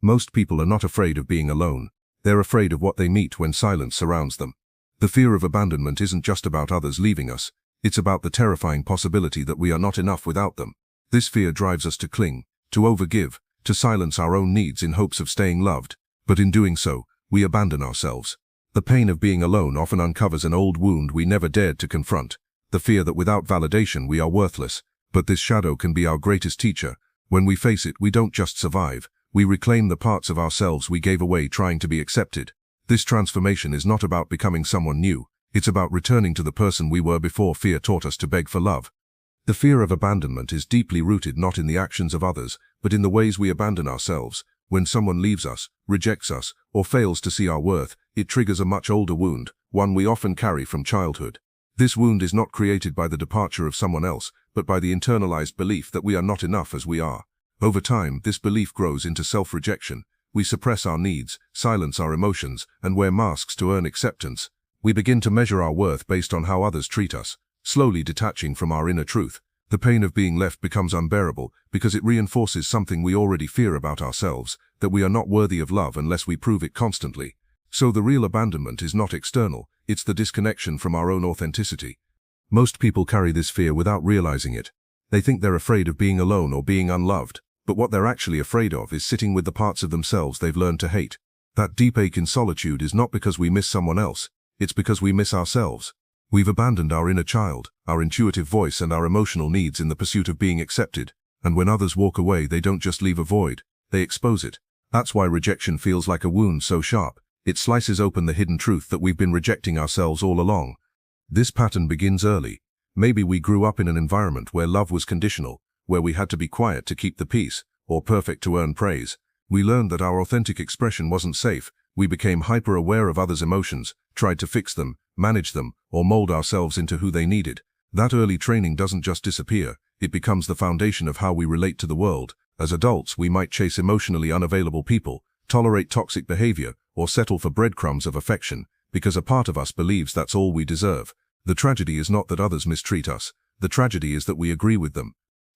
Most people are not afraid of being alone. They're afraid of what they meet when silence surrounds them. The fear of abandonment isn't just about others leaving us. It's about the terrifying possibility that we are not enough without them. This fear drives us to cling, to overgive, to silence our own needs in hopes of staying loved. But in doing so, we abandon ourselves. The pain of being alone often uncovers an old wound we never dared to confront. The fear that without validation we are worthless. But this shadow can be our greatest teacher. When we face it, we don't just survive. We reclaim the parts of ourselves we gave away trying to be accepted. This transformation is not about becoming someone new. It's about returning to the person we were before fear taught us to beg for love. The fear of abandonment is deeply rooted not in the actions of others, but in the ways we abandon ourselves. When someone leaves us, rejects us, or fails to see our worth, it triggers a much older wound, one we often carry from childhood. This wound is not created by the departure of someone else, but by the internalized belief that we are not enough as we are. Over time, this belief grows into self-rejection. We suppress our needs, silence our emotions, and wear masks to earn acceptance. We begin to measure our worth based on how others treat us, slowly detaching from our inner truth. The pain of being left becomes unbearable because it reinforces something we already fear about ourselves, that we are not worthy of love unless we prove it constantly. So the real abandonment is not external, it's the disconnection from our own authenticity. Most people carry this fear without realizing it. They think they're afraid of being alone or being unloved. But what they're actually afraid of is sitting with the parts of themselves they've learned to hate. That deep ache in solitude is not because we miss someone else, it's because we miss ourselves. We've abandoned our inner child, our intuitive voice and our emotional needs in the pursuit of being accepted. And when others walk away, they don't just leave a void, they expose it. That's why rejection feels like a wound so sharp. It slices open the hidden truth that we've been rejecting ourselves all along. This pattern begins early. Maybe we grew up in an environment where love was conditional, where we had to be quiet to keep the peace, or perfect to earn praise. We learned that our authentic expression wasn't safe. We became hyper-aware of others' emotions, tried to fix them, manage them, or mold ourselves into who they needed. That early training doesn't just disappear, it becomes the foundation of how we relate to the world. As adults, we might chase emotionally unavailable people, tolerate toxic behavior, or settle for breadcrumbs of affection, because a part of us believes that's all we deserve. The tragedy is not that others mistreat us. The tragedy is that we agree with them.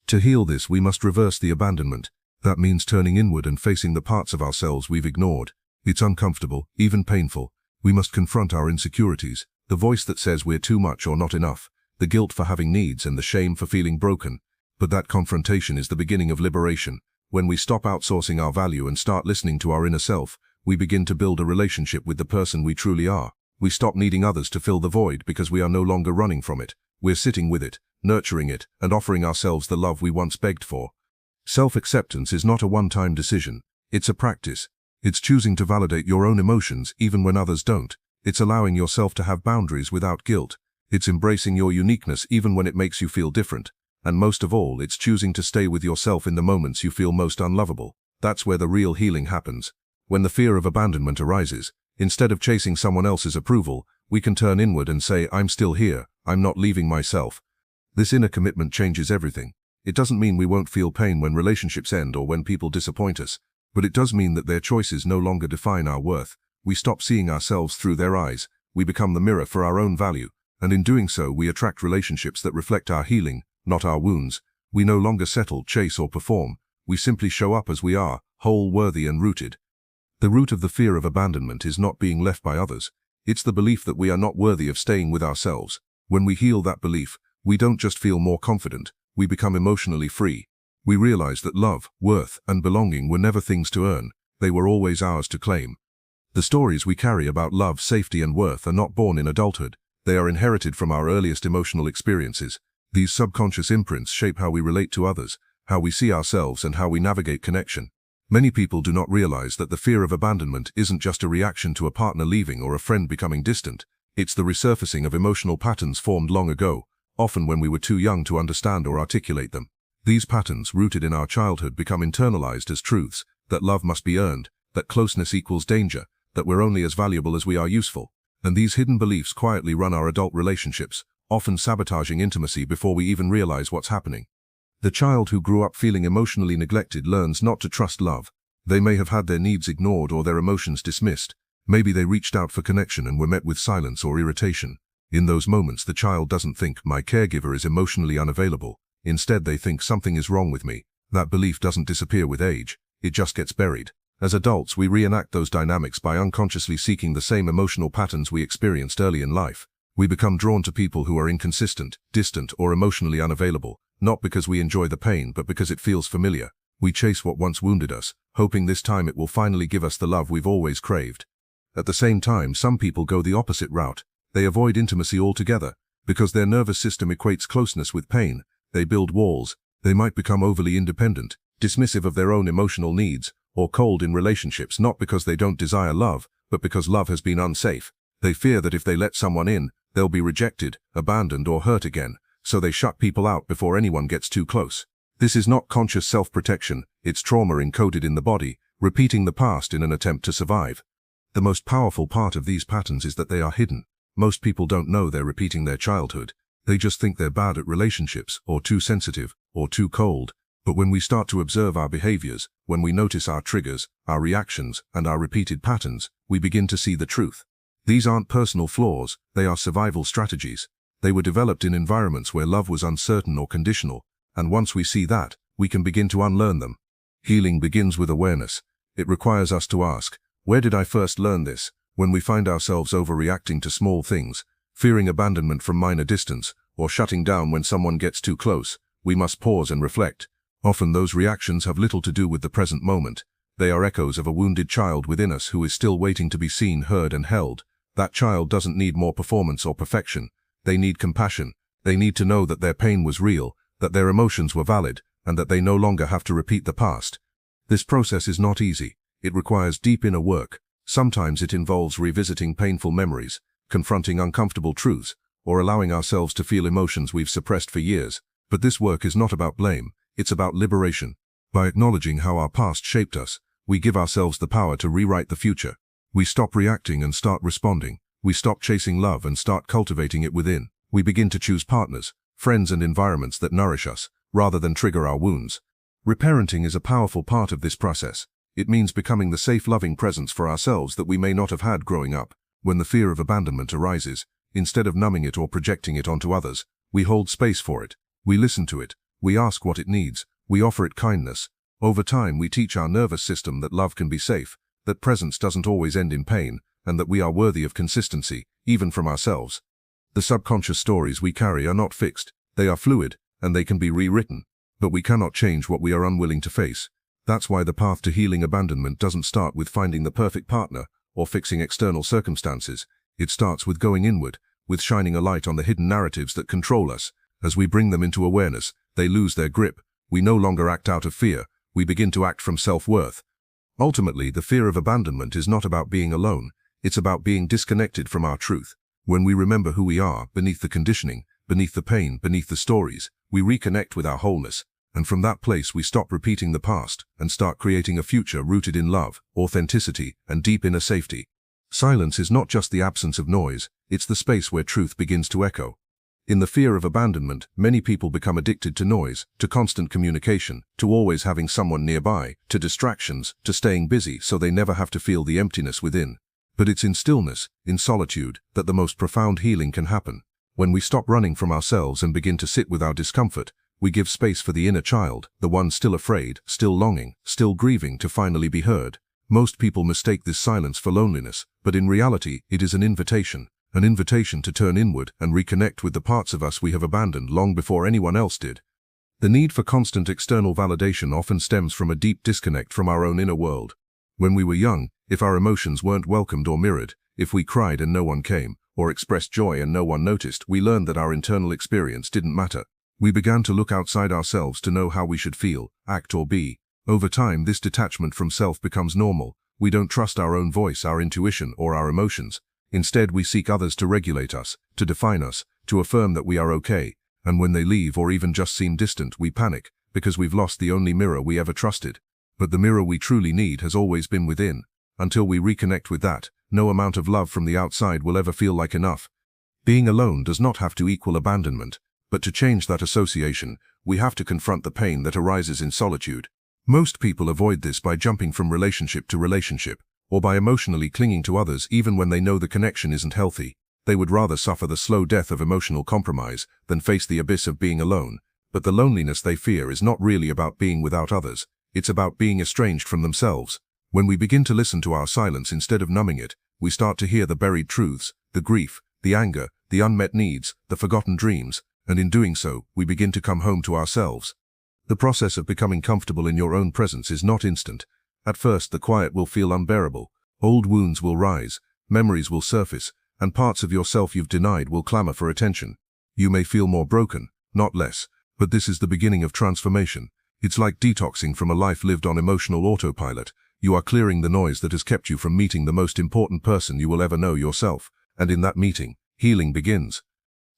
To heal this, we must reverse the abandonment. That means turning inward and facing the parts of ourselves we've ignored. It's uncomfortable, even painful. We must confront our insecurities, the voice that says we're too much or not enough, the guilt for having needs and the shame for feeling broken. But that confrontation is the beginning of liberation. When we stop outsourcing our value and start listening to our inner self, we begin to build a relationship with the person we truly are. We stop needing others to fill the void because we are no longer running from it. We're sitting with it, nurturing it, and offering ourselves the love we once begged for. Self-acceptance is not a one-time decision. It's a practice. It's choosing to validate your own emotions even when others don't. It's allowing yourself to have boundaries without guilt. It's embracing your uniqueness even when it makes you feel different. And most of all, it's choosing to stay with yourself in the moments you feel most unlovable. That's where the real healing happens. When the fear of abandonment arises, instead of chasing someone else's approval, we can turn inward and say, I'm still here, I'm not leaving myself. This inner commitment changes everything. It doesn't mean we won't feel pain when relationships end or when people disappoint us, but it does mean that their choices no longer define our worth. We stop seeing ourselves through their eyes, we become the mirror for our own value, and in doing so we attract relationships that reflect our healing, not our wounds. We no longer settle, chase or perform. We simply show up as we are, whole, worthy and rooted. The root of the fear of abandonment is not being left by others. It's the belief that we are not worthy of staying with ourselves. When we heal that belief, we don't just feel more confident, we become emotionally free. We realize that love, worth, and belonging were never things to earn, they were always ours to claim. The stories we carry about love, safety, and worth are not born in adulthood. They are inherited from our earliest emotional experiences. These subconscious imprints shape how we relate to others, how we see ourselves, and how we navigate connection. Many people do not realize that the fear of abandonment isn't just a reaction to a partner leaving or a friend becoming distant. It's the resurfacing of emotional patterns formed long ago, often when we were too young to understand or articulate them. These patterns, rooted in our childhood, become internalized as truths, that love must be earned, that closeness equals danger, that we're only as valuable as we are useful. And these hidden beliefs quietly run our adult relationships, often sabotaging intimacy before we even realize what's happening. The child who grew up feeling emotionally neglected learns not to trust love. They may have had their needs ignored or their emotions dismissed. Maybe they reached out for connection and were met with silence or irritation. In those moments, the child doesn't think, my caregiver is emotionally unavailable. Instead, they think something is wrong with me. That belief doesn't disappear with age. It just gets buried. As adults, we reenact those dynamics by unconsciously seeking the same emotional patterns we experienced early in life. We become drawn to people who are inconsistent, distant, or emotionally unavailable, not because we enjoy the pain, but because it feels familiar. We chase what once wounded us, hoping this time it will finally give us the love we've always craved. At the same time, some people go the opposite route. They avoid intimacy altogether. Because their nervous system equates closeness with pain, they build walls. They might become overly independent, dismissive of their own emotional needs, or cold in relationships, not because they don't desire love, but because love has been unsafe. They fear that if they let someone in, they'll be rejected, abandoned, or hurt again, so they shut people out before anyone gets too close. This is not conscious self-protection, it's trauma encoded in the body, repeating the past in an attempt to survive. The most powerful part of these patterns is that they are hidden. Most people don't know they're repeating their childhood. They just think they're bad at relationships, or too sensitive, or too cold. But when we start to observe our behaviors, when we notice our triggers, our reactions, and our repeated patterns, we begin to see the truth. These aren't personal flaws, they are survival strategies. They were developed in environments where love was uncertain or conditional, and once we see that, we can begin to unlearn them. Healing begins with awareness. It requires us to ask, where did I first learn this? When we find ourselves overreacting to small things, fearing abandonment from minor distance, or shutting down when someone gets too close, we must pause and reflect. Often those reactions have little to do with the present moment. They are echoes of a wounded child within us who is still waiting to be seen, heard, and held. That child doesn't need more performance or perfection. They need compassion. They need to know that their pain was real, that their emotions were valid, and that they no longer have to repeat the past. This process is not easy. It requires deep inner work. Sometimes it involves revisiting painful memories, confronting uncomfortable truths, or allowing ourselves to feel emotions we've suppressed for years. But this work is not about blame, it's about liberation. By acknowledging how our past shaped us, we give ourselves the power to rewrite the future. We stop reacting and start responding. We stop chasing love and start cultivating it within. We begin to choose partners, friends, and environments that nourish us, rather than trigger our wounds. Reparenting is a powerful part of this process. It means becoming the safe, loving presence for ourselves that we may not have had growing up. When the fear of abandonment arises, instead of numbing it or projecting it onto others, we hold space for it. We listen to it. We ask what it needs. We offer it kindness. Over time, we teach our nervous system that love can be safe, that presence doesn't always end in pain, and that we are worthy of consistency, even from ourselves. The subconscious stories we carry are not fixed. They are fluid, and they can be rewritten. But we cannot change what we are unwilling to face. That's why the path to healing abandonment doesn't start with finding the perfect partner or fixing external circumstances. It starts with going inward, with shining a light on the hidden narratives that control us. As we bring them into awareness, they lose their grip. We no longer act out of fear. We begin to act from self-worth. Ultimately, the fear of abandonment is not about being alone. It's about being disconnected from our truth. When we remember who we are, beneath the conditioning, beneath the pain, beneath the stories, we reconnect with our wholeness. And from that place we stop repeating the past and start creating a future rooted in love, authenticity, and deep inner safety. Silence is not just the absence of noise, it's the space where truth begins to echo. In the fear of abandonment, many people become addicted to noise, to constant communication, to always having someone nearby, to distractions, to staying busy so they never have to feel the emptiness within. But it's in stillness, in solitude, that the most profound healing can happen. When we stop running from ourselves and begin to sit with our discomfort, we give space for the inner child, the one still afraid, still longing, still grieving to finally be heard. Most people mistake this silence for loneliness, but in reality, it is an invitation to turn inward and reconnect with the parts of us we have abandoned long before anyone else did. The need for constant external validation often stems from a deep disconnect from our own inner world. When we were young, if our emotions weren't welcomed or mirrored, if we cried and no one came, or expressed joy and no one noticed, we learned that our internal experience didn't matter. We began to look outside ourselves to know how we should feel, act, or be. Over time, this detachment from self becomes normal. We don't trust our own voice, our intuition, or our emotions. Instead, we seek others to regulate us, to define us, to affirm that we are okay. And when they leave or even just seem distant, we panic, because we've lost the only mirror we ever trusted. But the mirror we truly need has always been within. Until we reconnect with that, no amount of love from the outside will ever feel like enough. Being alone does not have to equal abandonment. But to change that association, we have to confront the pain that arises in solitude. Most people avoid this by jumping from relationship to relationship, or by emotionally clinging to others even when they know the connection isn't healthy. They would rather suffer the slow death of emotional compromise than face the abyss of being alone. But the loneliness they fear is not really about being without others. It's about being estranged from themselves. When we begin to listen to our silence instead of numbing it, we start to hear the buried truths, the grief, the anger, the unmet needs, the forgotten dreams, and in doing so, we begin to come home to ourselves. The process of becoming comfortable in your own presence is not instant. At first, the quiet will feel unbearable. Old wounds will rise, memories will surface, and parts of yourself you've denied will clamor for attention. You may feel more broken, not less, but this is the beginning of transformation. It's like detoxing from a life lived on emotional autopilot. You are clearing the noise that has kept you from meeting the most important person you will ever know, yourself, and in that meeting, healing begins.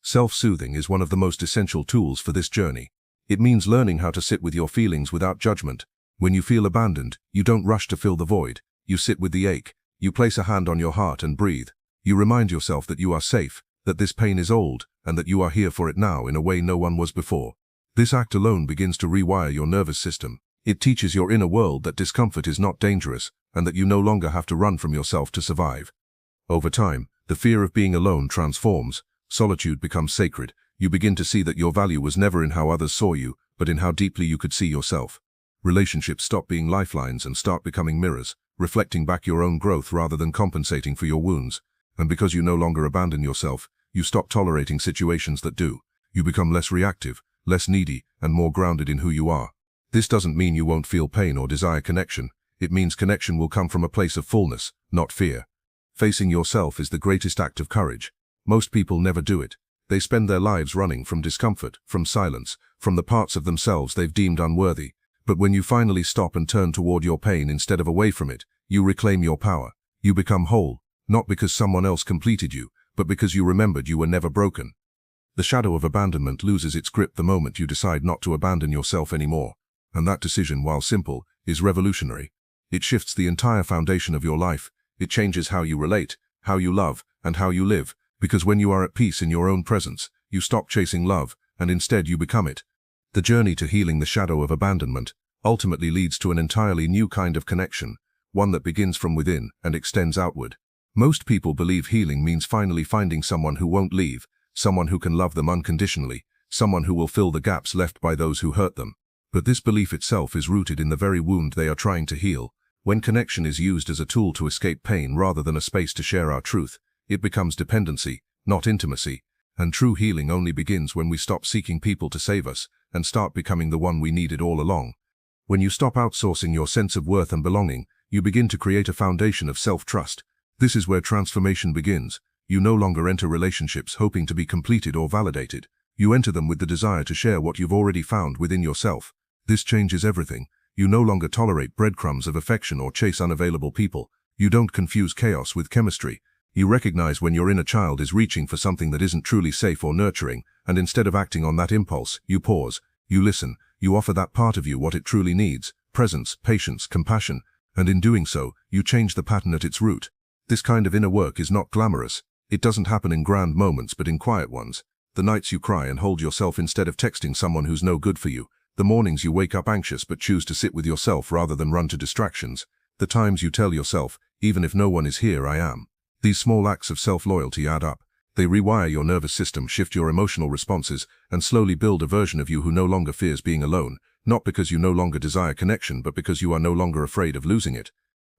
Self-soothing is one of the most essential tools for this journey. It means learning how to sit with your feelings without judgment. When you feel abandoned, you don't rush to fill the void. You sit with the ache. You place a hand on your heart and breathe. You remind yourself that you are safe, that this pain is old, and that you are here for it now in a way no one was before. This act alone begins to rewire your nervous system. It teaches your inner world that discomfort is not dangerous, and that you no longer have to run from yourself to survive. Over time, the fear of being alone transforms. Solitude becomes sacred. You begin to see that your value was never in how others saw you, but in how deeply you could see yourself. Relationships stop being lifelines and start becoming mirrors, reflecting back your own growth rather than compensating for your wounds. And because you no longer abandon yourself, you stop tolerating situations that do. You become less reactive, less needy, and more grounded in who you are. This doesn't mean you won't feel pain or desire connection. It means connection will come from a place of fullness, not fear. Facing yourself is the greatest act of courage. Most people never do it. They spend their lives running from discomfort, from silence, from the parts of themselves they've deemed unworthy. But when you finally stop and turn toward your pain instead of away from it, you reclaim your power. You become whole, not because someone else completed you, but because you remembered you were never broken. The shadow of abandonment loses its grip the moment you decide not to abandon yourself anymore. And that decision, while simple, is revolutionary. It shifts the entire foundation of your life. It changes how you relate, how you love, and how you live. Because when you are at peace in your own presence, you stop chasing love, and instead you become it. The journey to healing the shadow of abandonment ultimately leads to an entirely new kind of connection, one that begins from within and extends outward. Most people believe healing means finally finding someone who won't leave, someone who can love them unconditionally, someone who will fill the gaps left by those who hurt them. But this belief itself is rooted in the very wound they are trying to heal. When connection is used as a tool to escape pain rather than a space to share our truth, it becomes dependency, not intimacy. And true healing only begins when we stop seeking people to save us and start becoming the one we needed all along. When you stop outsourcing your sense of worth and belonging, you begin to create a foundation of self-trust. This is where transformation begins. You no longer enter relationships hoping to be completed or validated. You enter them with the desire to share what you've already found within yourself. This changes everything. You no longer tolerate breadcrumbs of affection or chase unavailable people. You don't confuse chaos with chemistry. You recognize when your inner child is reaching for something that isn't truly safe or nurturing, and instead of acting on that impulse, you pause, you listen, you offer that part of you what it truly needs: presence, patience, compassion, and in doing so, you change the pattern at its root. This kind of inner work is not glamorous. It doesn't happen in grand moments but in quiet ones. The nights you cry and hold yourself instead of texting someone who's no good for you. The mornings you wake up anxious but choose to sit with yourself rather than run to distractions. The times you tell yourself, even if no one is here, I am. These small acts of self-loyalty add up. They rewire your nervous system, shift your emotional responses, and slowly build a version of you who no longer fears being alone, not because you no longer desire connection but because you are no longer afraid of losing it.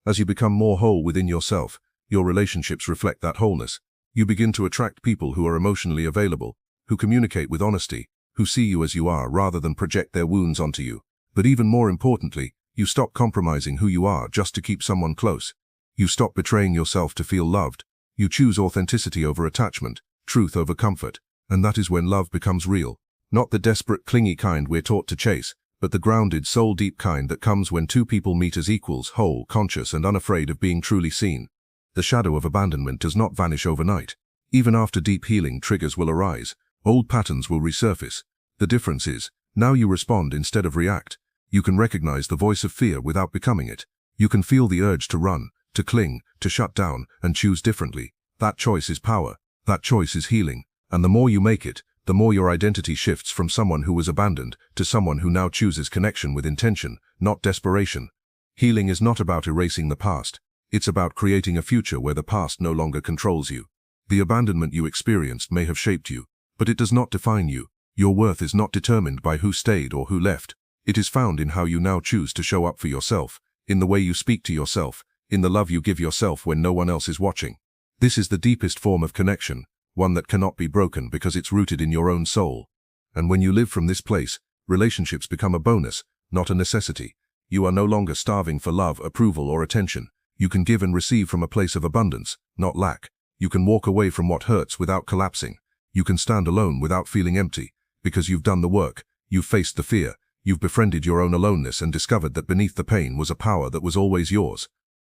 As you become more whole within yourself, your relationships reflect that wholeness. You begin to attract people who are emotionally available, who communicate with honesty, who see you as you are rather than project their wounds onto you. But even more importantly, you stop compromising who you are just to keep someone close. You stop betraying yourself to feel loved. You choose authenticity over attachment, truth over comfort, and that is when love becomes real. Not the desperate, clingy kind we're taught to chase, but the grounded, soul-deep kind that comes when two people meet as equals, whole, conscious, and unafraid of being truly seen. The shadow of abandonment does not vanish overnight. Even after deep healing, triggers will arise. Old patterns will resurface. The difference is, now you respond instead of react. You can recognize the voice of fear without becoming it. You can feel the urge to run, to cling, to shut down, and choose differently. That choice is power. That choice is healing. And the more you make it, the more your identity shifts from someone who was abandoned to someone who now chooses connection with intention, not desperation. Healing is not about erasing the past. It's about creating a future where the past no longer controls you. The abandonment you experienced may have shaped you, but it does not define you. Your worth is not determined by who stayed or who left. It is found in how you now choose to show up for yourself, in the way you speak to yourself, in the love you give yourself when no one else is watching. This is the deepest form of connection, one that cannot be broken because it's rooted in your own soul. And when you live from this place, relationships become a bonus, not a necessity. You are no longer starving for love, approval, or attention. You can give and receive from a place of abundance, not lack. You can walk away from what hurts without collapsing. You can stand alone without feeling empty, because you've done the work, you've faced the fear, you've befriended your own aloneness and discovered that beneath the pain was a power that was always yours.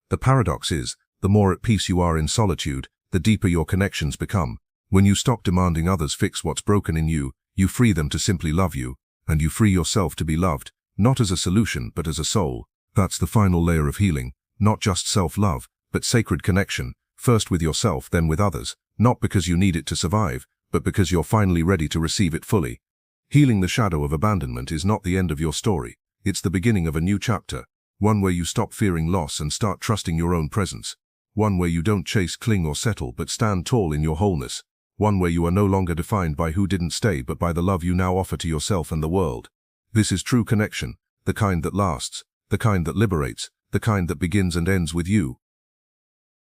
The paradox is, the more at peace you are in solitude, the deeper your connections become. When you stop demanding others fix what's broken in you, you free them to simply love you, and you free yourself to be loved, not as a solution but as a soul. That's the final layer of healing, not just self-love, but sacred connection, first with yourself then with others, not because you need it to survive, but because you're finally ready to receive it fully. Healing the shadow of abandonment is not the end of your story, it's the beginning of a new chapter, one where you stop fearing loss and start trusting your own presence, one where you don't chase, cling or settle but stand tall in your wholeness, one where you are no longer defined by who didn't stay but by the love you now offer to yourself and the world. This is true connection, the kind that lasts, the kind that liberates, the kind that begins and ends with you.